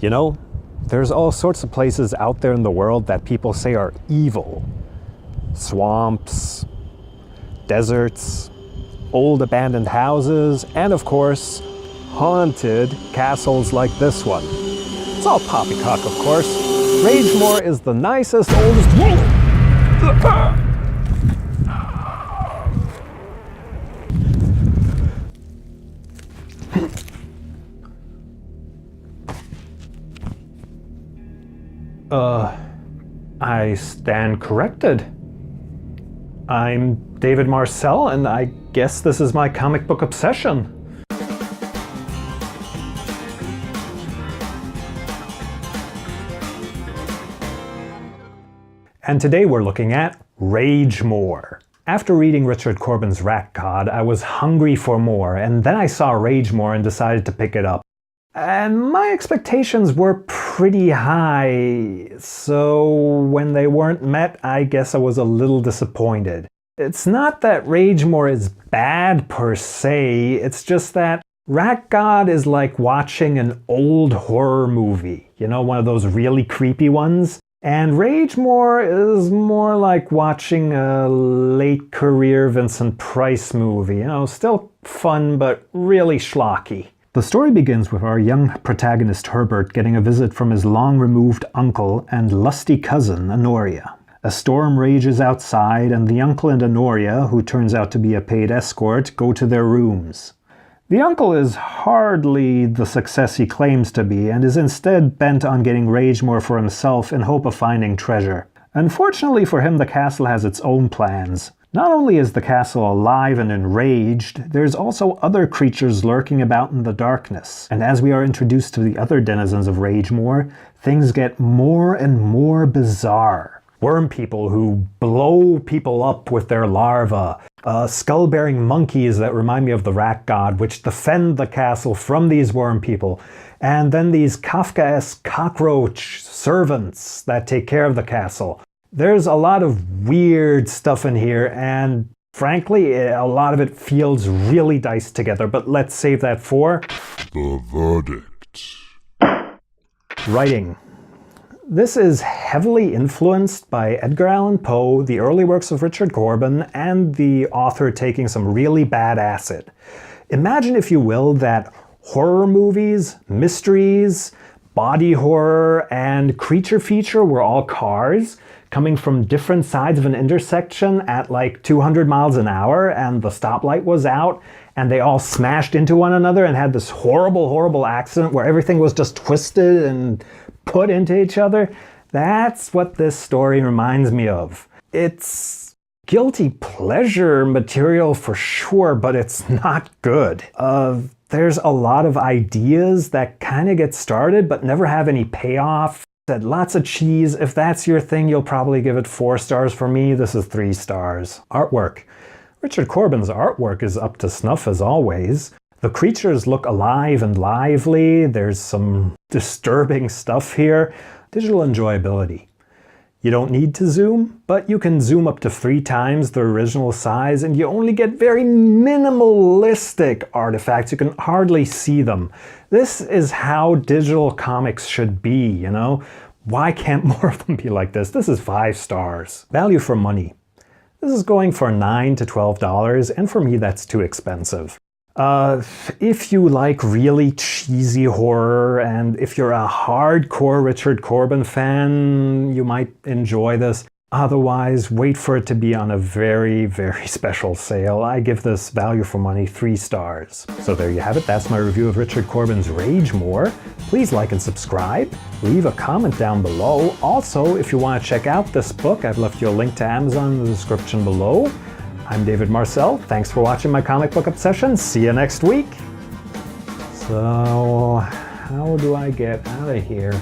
You know, there's all sorts of places out there in the world that people say are evil. Swamps, deserts, old abandoned houses, and of course, haunted castles like this one. It's all poppycock, of course. Ragemoor is the nicest, oldest... I stand corrected. I'm David Marcel, and I guess this is my comic book obsession. And today we're looking at Ragemoor. After reading Richard Corben's Rat God, I was hungry for more, and then I saw Ragemoor and decided to pick it up. And my expectations were pretty high, so when they weren't met, I guess I was a little disappointed. It's not that Ragemoor is bad per se, it's just that Rat God is like watching an old horror movie, you know, one of those really creepy ones. And Ragemoor is more like watching a late career Vincent Price movie, you know, still fun but really schlocky. The story begins with our young protagonist Herbert getting a visit from his long-removed uncle and lusty cousin, Honoria. A storm rages outside, and the uncle and Honoria, who turns out to be a paid escort, go to their rooms. The uncle is hardly the success he claims to be, and is instead bent on getting Ragemoor for himself in hope of finding treasure. Unfortunately for him, the castle has its own plans. Not only is the castle alive and enraged, there's also other creatures lurking about in the darkness. And as we are introduced to the other denizens of Ragemoor, things get more and more bizarre. Worm people who blow people up with their larvae, skull-bearing monkeys that remind me of the Rat God, which defend the castle from these worm people, and then these Kafkaesque cockroach servants that take care of the castle. There's a lot of weird stuff in here, and frankly, a lot of it feels really diced together, but let's save that for... the verdict. Writing. This is heavily influenced by Edgar Allan Poe, the early works of Richard Corben, and the author taking some really bad acid. Imagine, if you will, that horror movies, mysteries, body horror, and creature feature were all cars, coming from different sides of an intersection at like 200 miles an hour, and the stoplight was out, and they all smashed into one another and had this horrible, horrible accident where everything was just twisted and put into each other. That's what this story reminds me of. It's guilty pleasure material for sure, but it's not good. There's a lot of ideas that kind of get started but never have any payoff. Said lots of cheese. If that's your thing, you'll probably give it 4 stars. For me, this is 3 stars. Artwork. Richard Corben's artwork is up to snuff as always. The creatures look alive and lively. There's some disturbing stuff here. Digital enjoyability. You don't need to zoom, but you can zoom up to 3 times the original size, and you only get very minimalistic artifacts. You can hardly see them. This is how digital comics should be, you know? Why can't more of them be like this? This is 5 stars. Value for money. This is going for $9 to $12, and for me that's too expensive. If you like really cheesy horror, and if you're a hardcore Richard Corben fan, you might enjoy this. Otherwise, wait for it to be on a very, very special sale. I give this value for money 3 stars. So there you have it. That's my review of Richard Corben's Ragemoor. Please like and subscribe. Leave a comment down below. Also, if you want to check out this book, I've left you a link to Amazon in the description below. I'm David Marcel. Thanks for watching my comic book obsession. See you next week. So, how do I get out of here?